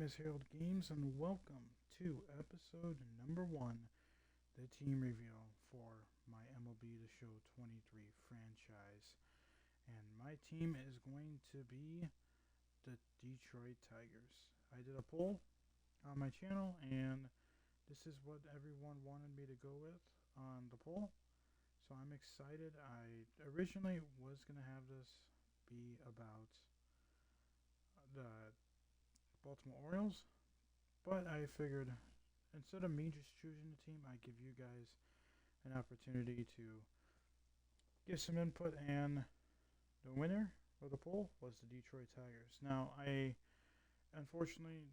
guys, Harold Games, and welcome to episode number 1, the team reveal for my MLB The Show 23 franchise. And my team is going to be the Detroit Tigers. I did a poll on my channel, and this is what everyone wanted me to go with on the poll. So I'm excited. I originally was going to have this be about the Baltimore Orioles, but I figured instead of me just choosing the team, I give you guys an opportunity to give some input, and the winner of the poll was the Detroit Tigers. Now, I unfortunately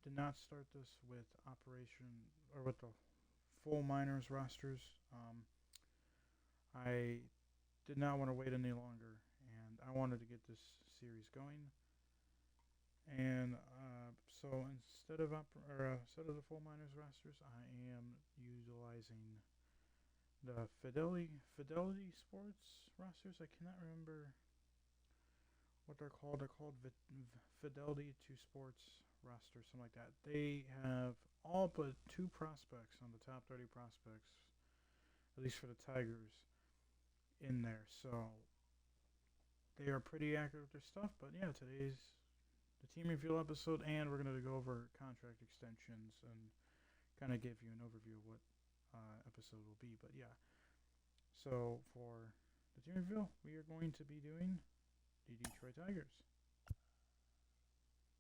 did not start this with the full minors rosters. I did not want to wait any longer, and I wanted to get this series going. And so instead of the full minors rosters, I am utilizing the Fidelity Sports rosters. I cannot remember what they're called. They're called Fidelity to Sports rosters, something like that. They have all but 2 prospects on the top 30 prospects, at least for the Tigers, in there. So they are pretty accurate with their stuff. But yeah, today's the team reveal episode, and we're going to go over contract extensions and kind of give you an overview of what episode will be. But yeah, so for the team reveal, we are going to be doing the Detroit Tigers.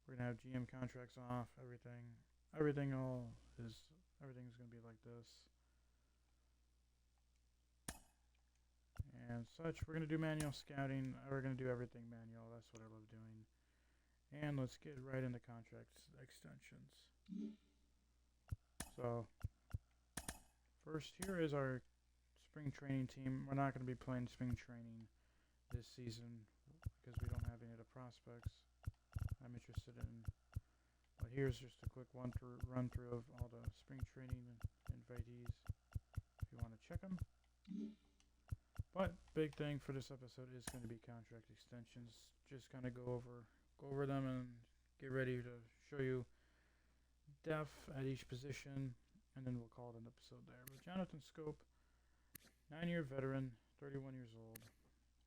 We're going to have GM contracts off, everything's going to be like this and such. We're going to do manual scouting. We're going to do everything manual. That's what I love doing. And let's get right into contract extensions. So, first, here is our spring training team. We're not going to be playing spring training this season because we don't have any of the prospects I'm interested in. But here's just a quick run through of all the spring training invitees if you want to check them. But big thing for this episode is going to be contract extensions. Just kind of go over them and get ready to show you depth at each position, and then we'll call it an episode there. But Jonathan Scope, 9-year veteran, 31 years old.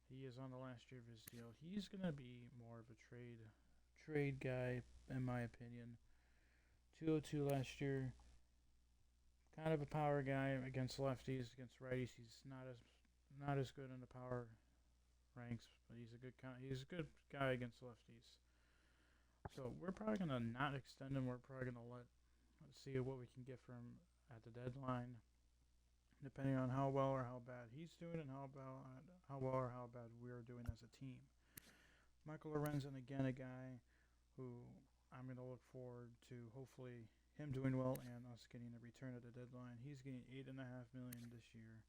He is on the last year of his deal. He's going to be more of a trade guy, in my opinion. 202 last year. Kind of a power guy against lefties, against righties. He's not as good in the power ranks, but he's a good guy against lefties. So we're probably gonna not extend him. We're probably gonna let's see what we can get from him at the deadline, depending on how well or how bad he's doing, and how well or how bad we're doing as a team. Michael Lorenzen, again, a guy who I'm gonna look forward to. Hopefully, him doing well and us getting a return at the deadline. He's getting $8.5 million this year.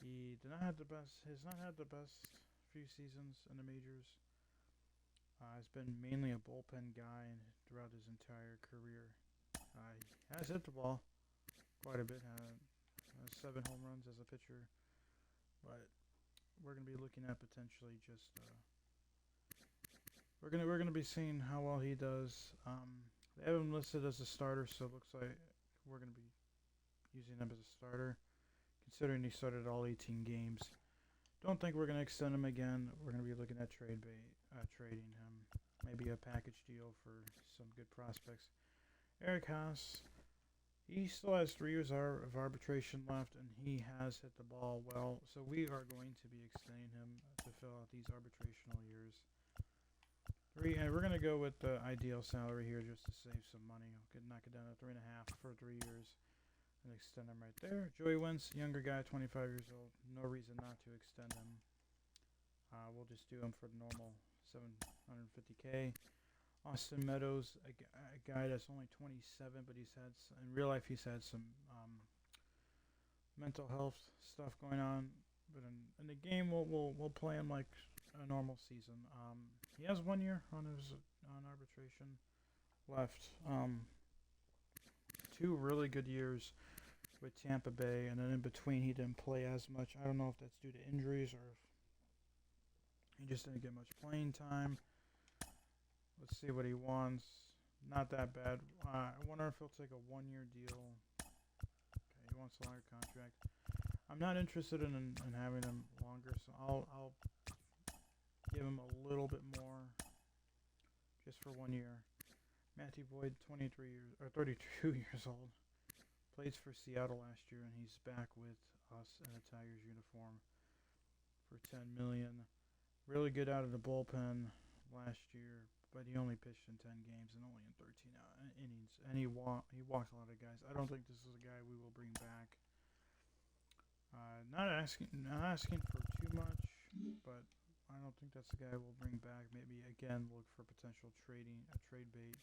He has not had the best few seasons in the majors. Has been mainly a bullpen guy throughout his entire career. He has hit the ball quite a bit. Has 7 home runs as a pitcher. But we're going to be looking at potentially just we're gonna be seeing how well he does. They have him listed as a starter, so it looks like we're going to be using him as a starter, considering he started all 18 games. Don't think we're going to extend him again. We're going to be looking at trading him. Maybe a package deal for some good prospects. Eric Haas, he still has 3 years of arbitration left, and he has hit the ball well. So we are going to be extending him to fill out these arbitrational years. And we're going to go with the ideal salary here just to save some money. Knock it down to 3.5 for 3 years. And extend him right there. Joey Wentz, younger guy, 25 years old. No reason not to extend him. We'll just do him for the normal $750K. Austin Meadows, a guy that's only 27, but in real life he's had some mental health stuff going on. But in the game, we'll play him like a normal season. He has 1 year on arbitration left. 2 really good years with Tampa Bay, and then in between he didn't play as much. I don't know if that's due to injuries or if he just didn't get much playing time. Let's see what he wants. Not that bad. I wonder if he'll take a 1-year deal. Okay, he wants a longer contract. I'm not interested in having him longer, so I'll give him a little bit more just for 1 year. Matthew Boyd, 23 years or 32 years old, plays for Seattle last year, and he's back with us in a Tigers uniform for $10 million. Really good out of the bullpen last year, but he only pitched in 10 games and only in 13 innings, and he walked a lot of guys. I don't think this is a guy we will bring back. Not asking for too much, but I don't think that's the guy we'll bring back. Maybe again look for potential trade bait.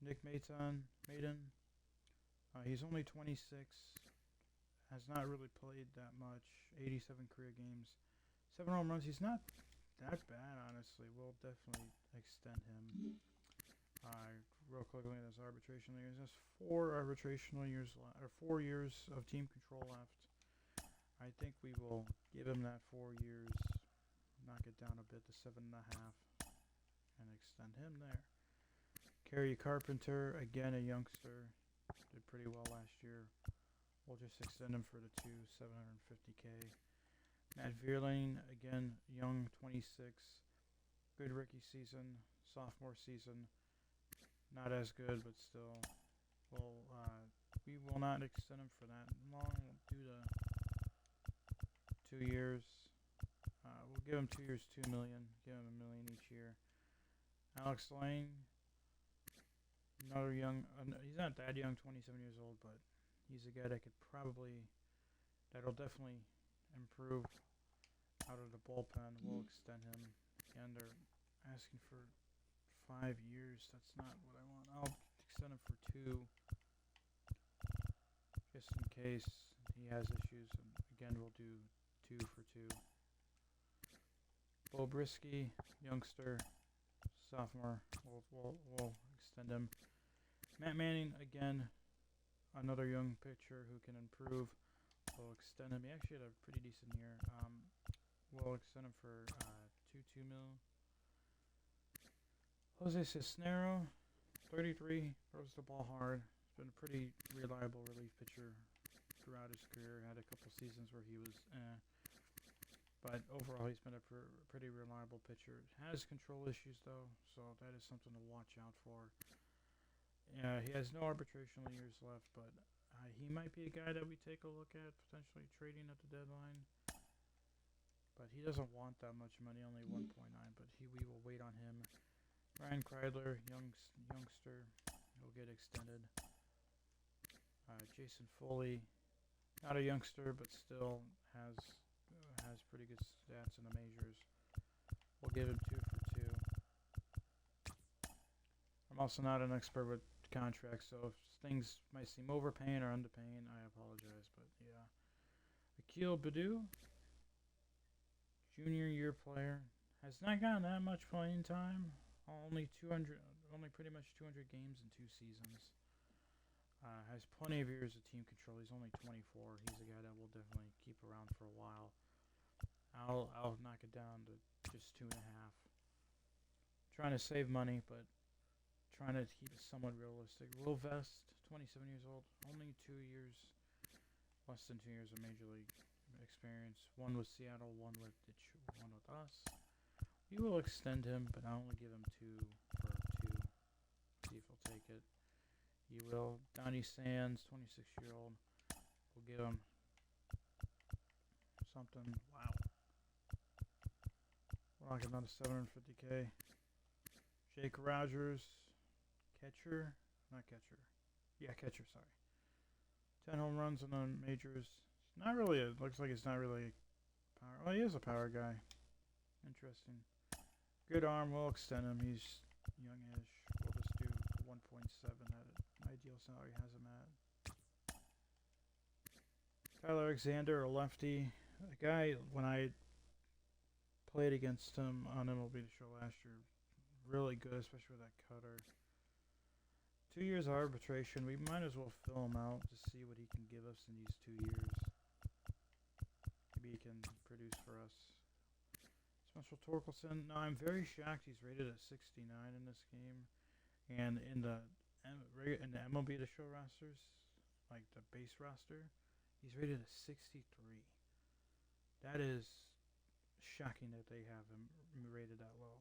Nick Maiden. He's only 26. Has not really played that much. 87 career games, 7 home runs. He's not that bad, honestly. We'll definitely extend him. Real quickly, his arbitration years. He has 4 arbitrational years or 4 years of team control left. I think we will give him that 4 years, knock it down a bit to 7.5, and extend him there. Kerry Carpenter, again a youngster, did pretty well last year. We'll just extend him for the 750K. Matt Vierling, again young, 26, good rookie season, sophomore season, not as good, but still. We will not extend him for that long. We'll do the 2 years. We'll give him 2 years, $2 million. Give him $1 million each year. Alex Lang, another young. He's not that young, 27 years old, but he's a guy that'll definitely improve out of the bullpen. We'll extend him. Again, they're asking for 5 years. That's not what I want. I'll extend him for 2, just in case he has issues. And again, we'll do 2 for 2. Bo Brisky, youngster, sophomore. We'll extend him. Matt Manning, again, another young pitcher who can improve. We'll extend him. He actually had a pretty decent year. We'll extend him for $2 million. Jose Cisnero, 33, throws the ball hard. He's been a pretty reliable relief pitcher throughout his career. Had a couple seasons where he was but overall he's been a pretty reliable pitcher. Has control issues though, so that is something to watch out for. He has no arbitrational years left, but he might be a guy that we take a look at potentially trading at the deadline. But he doesn't want that much money, only 1.9. But we will wait on him. Ryan Kreidler, youngster, he'll get extended. Jason Foley, not a youngster, but still has pretty good stats in the majors. We'll give him 2 for 2. I'm also not an expert with contracts, so if things might seem overpaying or underpaying, I apologize. But yeah, Akil Baddoo, junior year player, has not gotten that much playing time. Only pretty much 200 games in 2 seasons. Has plenty of years of team control. He's only 24. He's a guy that we'll definitely keep around for a while. I'll knock it down to just 2.5. Trying to save money, but trying to keep it somewhat realistic. Will Vest, 27 years old, only 2 years, less than 2 years of major league experience. 1 with Seattle, 1 with us. We will extend him, but I'll only give him 2 for 2. See if he'll take it. He will. Donnie Sands, 26-year-old. We'll give him something. Wow. We're knocking down to 750K. Jake Rogers, catcher. Catcher, sorry. 10 home runs in the majors. Not really. Looks like it's not really power. Well, he is a power guy. Interesting. Good arm. We'll extend him. He's youngish. We'll just do 1.7 at ideal salary has him at. Tyler Alexander, a lefty. A guy, when I played against him on MLB The Show last year, really good, especially with that cutter. 2 years of arbitration. We might as well fill him out to see what he can give us in these 2 years. Maybe he can produce for us. Spencer Torkelson. No, I'm very shocked he's rated at 69 in this game. And in the MLB The Show rosters, like the base roster, he's rated a 63. That is shocking that they have him rated that low.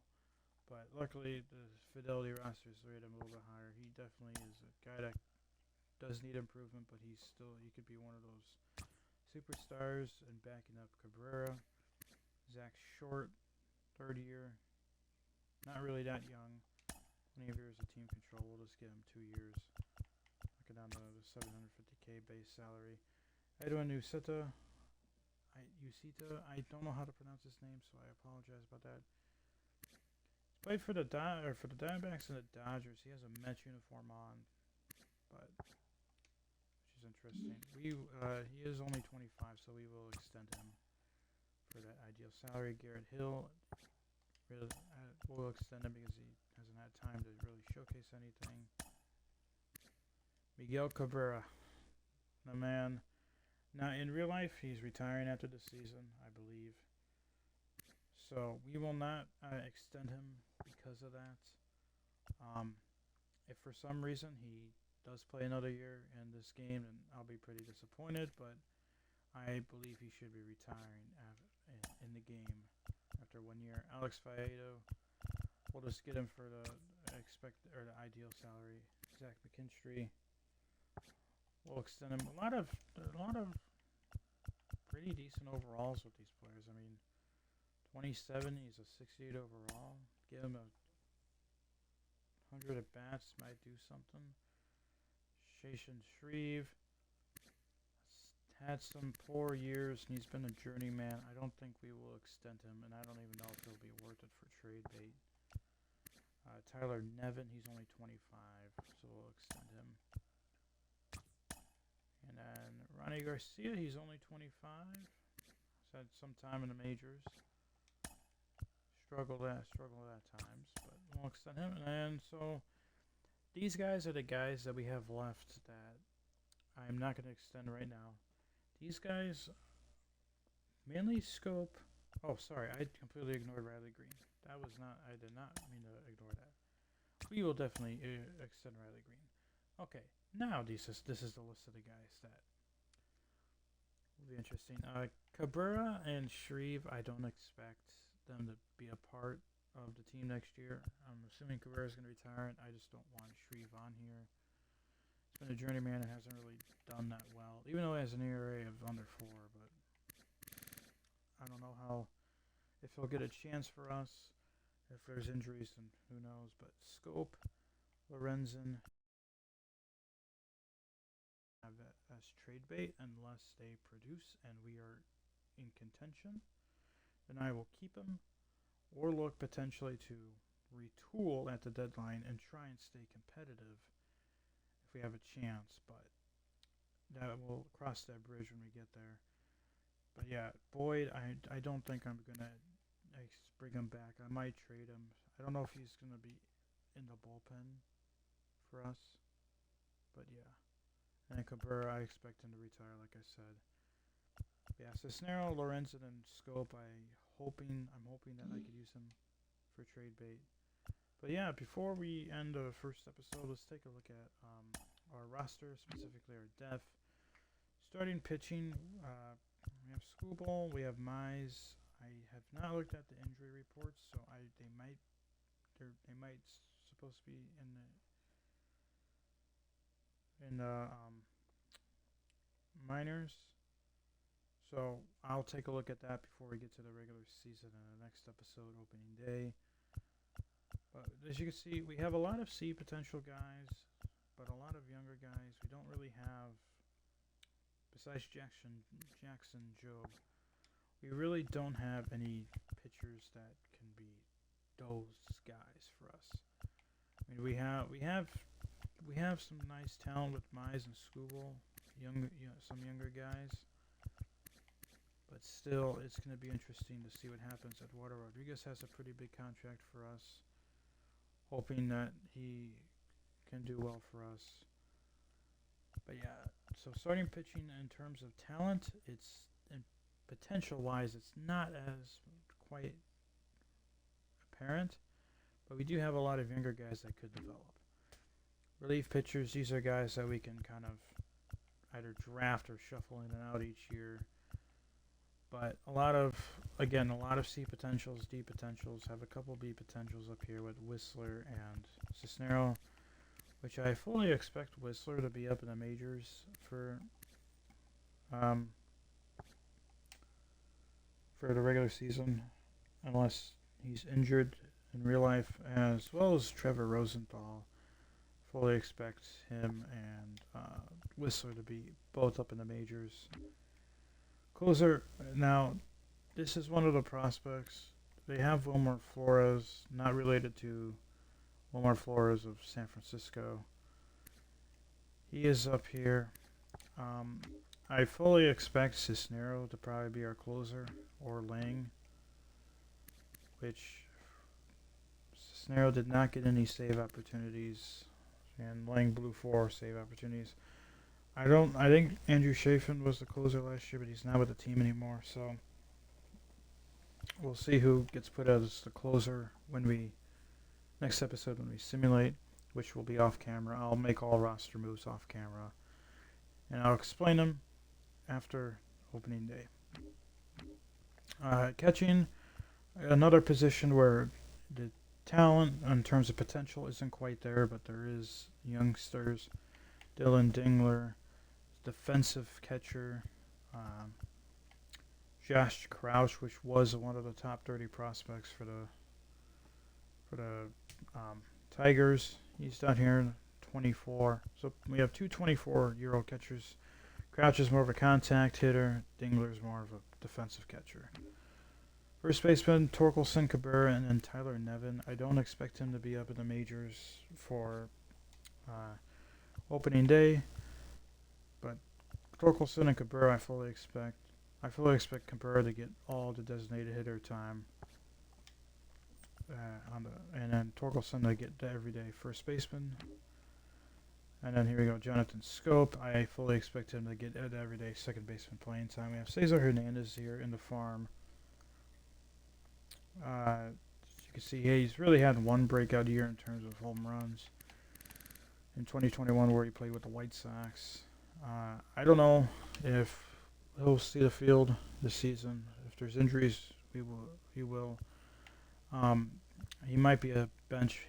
But luckily, the Fidelity rosters rate him a little bit higher. He definitely is a guy that does need improvement, but he could be one of those superstars. And backing up Cabrera, Zach Short, third year, not really that young. 20 years of team control. We'll just give him 2 years. Knock it down to the 750K base salary. Edwin Ucita. I don't know how to pronounce his name, so I apologize about that. He's played for the Diamondbacks and the Dodgers. He has a Mets uniform on, but which is interesting. He is only 25, so we will extend him for that ideal salary. Garrett Hill, we'll extend him because he hasn't had time to really showcase anything. Miguel Cabrera, the man. Now, in real life, he's retiring after the season, I believe. So we will not extend him because of that. If for some reason he does play another year in this game, then I'll be pretty disappointed. But I believe he should be retiring in the game after 1 year. Alex Faedo, we'll just get him for the the ideal salary. Zach McKinstry, we'll extend him. A lot of pretty decent overalls with these players. I mean, 27, he's a 68 overall. Give him a 100 at bats, might do something. Shashan Shreve had some poor years, and he's been a journeyman. I don't think we will extend him, and I don't even know if he'll be worth it for trade bait. Tyler Nevin, he's only 25, so we'll extend him. And then Ronnie Garcia, he's only 25. He's had some time in the majors. Struggled at times, but we'll extend him. And so these guys are the guys that we have left that I'm not going to extend right now. These guys, mainly Scope. Oh, sorry, I completely ignored Riley Green. I did not mean to ignore that. We will definitely extend Riley Green. Okay, now this is the list of the guys that will be interesting. Cabrera and Shreve, I don't expect them to be a part of the team next year. I'm assuming Cabrera's going to retire, and I just don't want Shreve on here. He's been a journeyman and hasn't really done that well, even though he has an ERA of under 4, but I don't know if he'll get a chance for us. If there's injuries, then who knows. But Scope, Lorenzen have that as trade bait unless they produce and we are in contention. Then I will keep him or look potentially to retool at the deadline and try and stay competitive if we have a chance. But that we'll cross that bridge when we get there. But yeah, Boyd, I don't think I'm going to bring him back. I might trade him. I don't know if he's going to be in the bullpen for us. But yeah. And Cabrera, I expect him to retire, like I said. Yeah, Cisnero, Lorenzen, and Scope, I'm hoping that I could use him for trade bait. But yeah, before we end the first episode, let's take a look at our roster, specifically our depth. Starting pitching, we have Skubal, we have Mize. I have not looked at the injury reports, so they might supposed to be in the minors. So I'll take a look at that before we get to the regular season and the next episode, opening day. But as you can see, we have a lot of C potential guys, but a lot of younger guys. We don't really have, besides Jackson Job, we really don't have any pitchers that can be those guys for us. I mean, we have some nice talent with Mize and Skubal, some younger guys. But still, it's going to be interesting to see what happens. Eduardo Rodriguez has a pretty big contract for us. Hoping that he can do well for us. But yeah, so starting pitching in terms of talent, it's potential-wise, it's not as quite apparent. But we do have a lot of younger guys that could develop. Relief pitchers, these are guys that we can kind of either draft or shuffle in and out each year. But a lot of C potentials, D potentials, have a couple B potentials up here with Whistler and Cisnero, which I fully expect Whistler to be up in the majors um, for the regular season, unless he's injured in real life, as well as Trevor Rosenthal. Fully expect him and Whistler to be both up in the majors. Closer, now, this is one of the prospects. They have Wilmer Flores, not related to Wilmer Flores of San Francisco. He is up here. I fully expect Cisnero to probably be our closer, or Lang, which Cisnero did not get any save opportunities, and Lang blew 4 save opportunities. I think Andrew Chafin was the closer last year, but he's not with the team anymore, so we'll see who gets put as the closer next episode when we simulate, which will be off camera. I'll make all roster moves off camera, and I'll explain them after opening day. Catching, another position where the talent in terms of potential isn't quite there, but there is youngsters. Dylan Dingler, defensive catcher. Josh Crouch, which was one of the top 30 prospects for the Tigers. He's down here, 24. So we have two 24-year-old catchers. Crouch is more of a contact hitter. Dingler is more of a defensive catcher. First baseman, Torkelson Cabrera, and then Tyler Nevin. I don't expect him to be up in the majors for opening day, but Torkelson and Cabrera I fully expect. I fully expect Cabrera to get all the designated hitter time, and then Torkelson to get the everyday first baseman. And then here we go, Jonathan Scope. I fully expect him to get the everyday second baseman playing time. We have Cesar Hernandez here in the farm. As you can see, he's really had one breakout year in terms of home runs in 2021, where he played with the White Sox. I don't know if he'll see the field this season. If there's injuries, he will. He might be a bench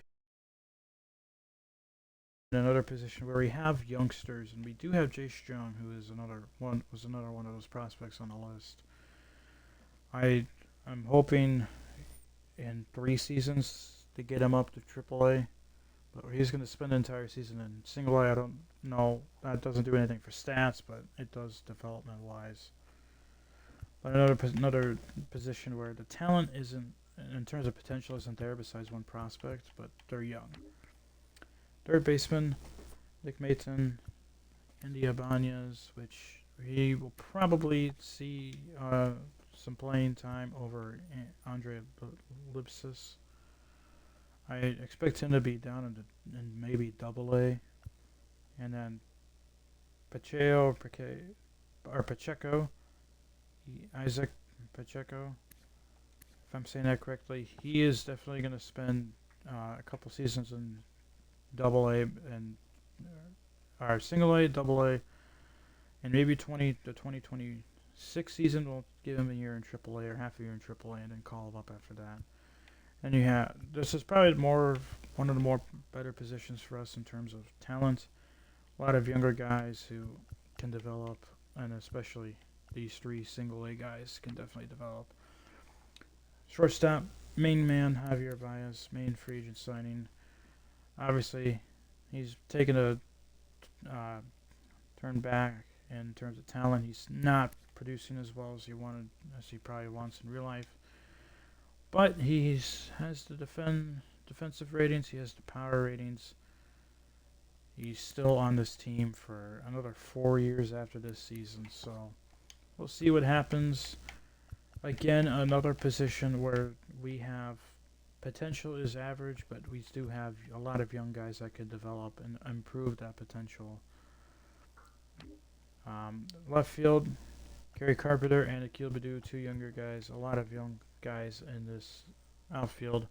in another position where we have youngsters, and we do have Jace Jung, who is another one of those prospects on the list. I'm hoping in 3 seasons to get him up to AAA, but he's going to spend the entire season in single A. I don't know. That doesn't do anything for stats, but it does development-wise. But another position where the talent isn't, in terms of potential, isn't there besides one prospect, but they're young. Third baseman, Nick Maton, Andy Ibanez, which he will probably see some playing time over Andre Lipsis. I expect him to be down in maybe AA. And then Pacheco, Isaac Pacheco, if I'm saying that correctly, he is definitely going to spend a couple seasons in AA and or single A, AA, and maybe the 2026 season will give him a year in AAA or half a year in AAA, and then call him up after that. And this is probably one of the more better positions for us in terms of talent. A lot of younger guys who can develop, and especially these 3 single A guys can definitely develop. Shortstop, main man, Javier Baez, main free agent signing. Obviously, he's taken a turn back in terms of talent. He's not producing as well as he probably wants in real life. But he has the defensive ratings. He has the power ratings. He's still on this team for another 4 years after this season. So we'll see what happens. Again, another position where we have potential is average, but we do have a lot of young guys that could develop and improve that potential. Left field, Gary Carpenter and Akil Baddoo, 2 younger guys. A lot of young guys in this outfield.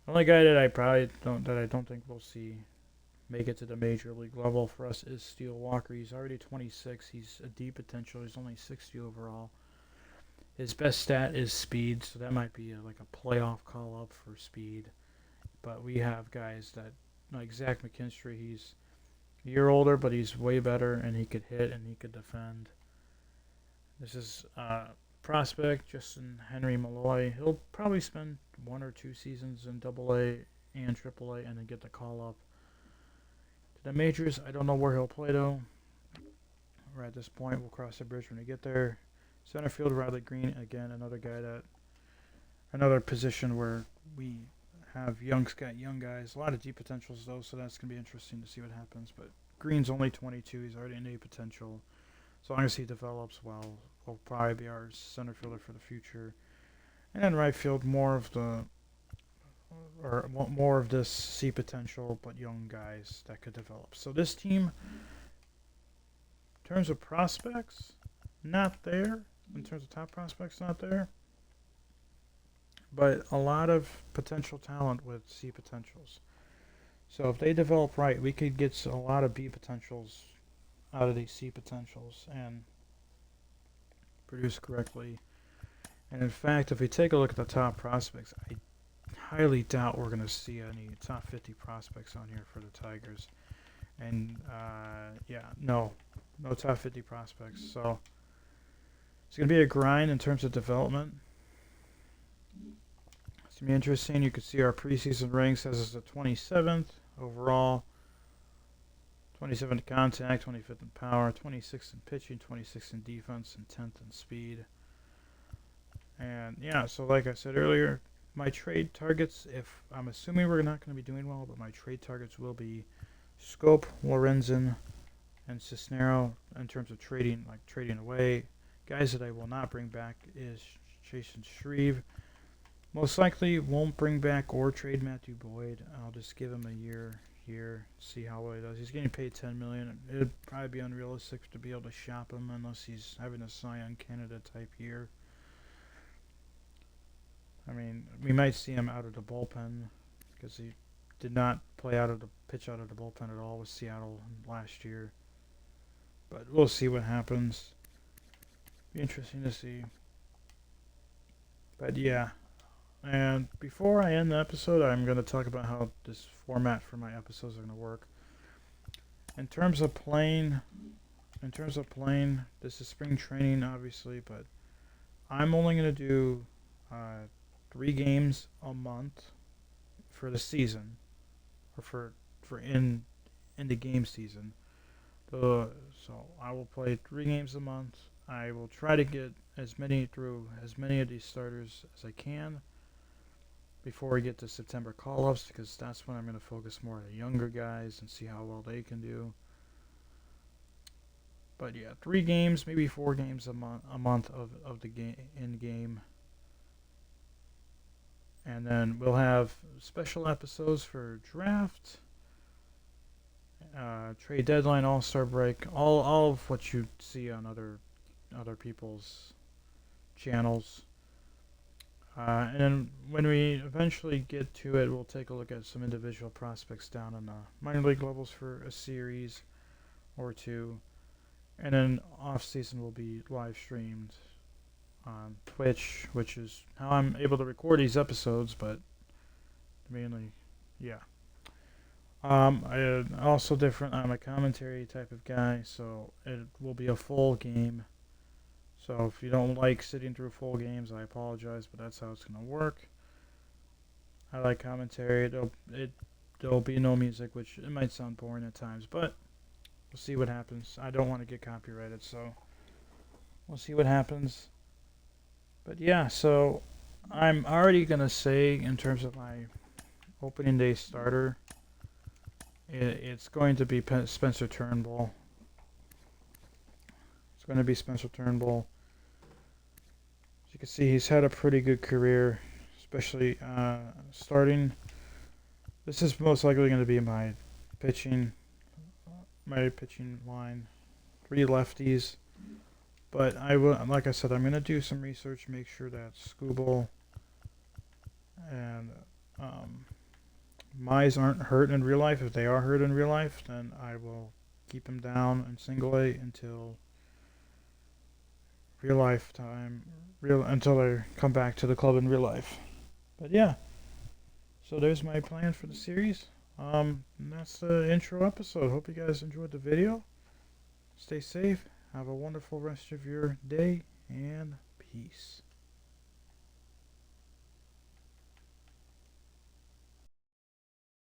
The only guy that I don't think we'll see make it to the major league level for us is Steele Walker. He's already 26. He's a D potential. He's only 60 overall. His best stat is speed, so that might be like a playoff call-up for speed. But we have guys that, like Zach McKinstry, he's a year older, but he's way better, and he could hit and he could defend. This is prospect, Justin Henry Malloy. He'll probably spend 1 or 2 seasons in AA and AAA and then get the call-up to the majors. I don't know where he'll play, though. We're at this point. We'll cross the bridge when we get there. Center field, Riley Green, again, another position where we have young guys. A lot of deep potentials, though, so that's going to be interesting to see what happens. But Green's only 22. He's already in A potential. As long as he develops well, he'll probably be our center fielder for the future. And then right field, more of this C potential, but young guys that could develop. So this team, in terms of prospects, not there. In terms of top prospects, not there. But a lot of potential talent with C potentials. So if they develop right, we could get a lot of B potentials out of these C potentials and produce correctly. And in fact, if we take a look at the top prospects, I highly doubt we're going to see any top 50 prospects on here for the Tigers. And no top 50 prospects. So it's going to be a grind in terms of development. It's going to be interesting. You can see our preseason rank says it's the 27th overall, 27th in contact, 25th in power, 26th in pitching, 26th in defense, and 10th in speed. And yeah, so like I said earlier, my trade targets, if I'm assuming we're not going to be doing well, but my trade targets will be Scope, Lorenzen, and Cisnero in terms of trading away. Guys that I will not bring back is Jason Shreve. Most likely won't bring back or trade Matthew Boyd. I'll just give him a year here, see how well he does. He's getting paid $10 million. It'd probably be unrealistic to be able to shop him unless he's having a Cy Young candidate type year. I mean, we might see him out of the bullpen because he did not pitch out of the bullpen at all with Seattle last year. But we'll see what happens. Be interesting to see. But yeah. And before I end the episode, I'm going to talk about how this format for my episodes are going to work. In terms of playing, this is spring training, obviously, but I'm only going to do 3 games a month for the season, or for in the game season. So I will play 3 games a month. I will try to get as many of these starters as I can before we get to September call-ups, because that's when I'm going to focus more on the younger guys and see how well they can do. But yeah, 3 games, maybe 4 games a month of the game. And then we'll have special episodes for draft, trade deadline, all-star break, all of what you see on other people's channels. And then when we eventually get to it, we'll take a look at some individual prospects down on the minor league levels for a series or 2. And then off-season will be live streamed on Twitch, which is how I'm able to record these episodes, but mainly, yeah. I'm also different. I'm a commentary type of guy, so it will be a full game. So if you don't like sitting through full games, I apologize, but that's how it's going to work. I like commentary. There'll be no music, which it might sound boring at times, but we'll see what happens. I don't want to get copyrighted, so we'll see what happens. But yeah, so I'm already going to say in terms of my opening day starter, it's going to be Spencer Turnbull. It's going to be Spencer Turnbull. As you can see, he's had a pretty good career, especially starting. This is most likely going to be my pitching line. 3 lefties. But I will, like I said, I'm going to do some research, make sure that Scooble and Mize aren't hurt in real life. If they are hurt in real life, then I will keep them down in single A until real life time, until they come back to the club in real life. But yeah, so there's my plan for the series. And that's the intro episode. Hope you guys enjoyed the video. Stay safe. Have a wonderful rest of your day, and peace.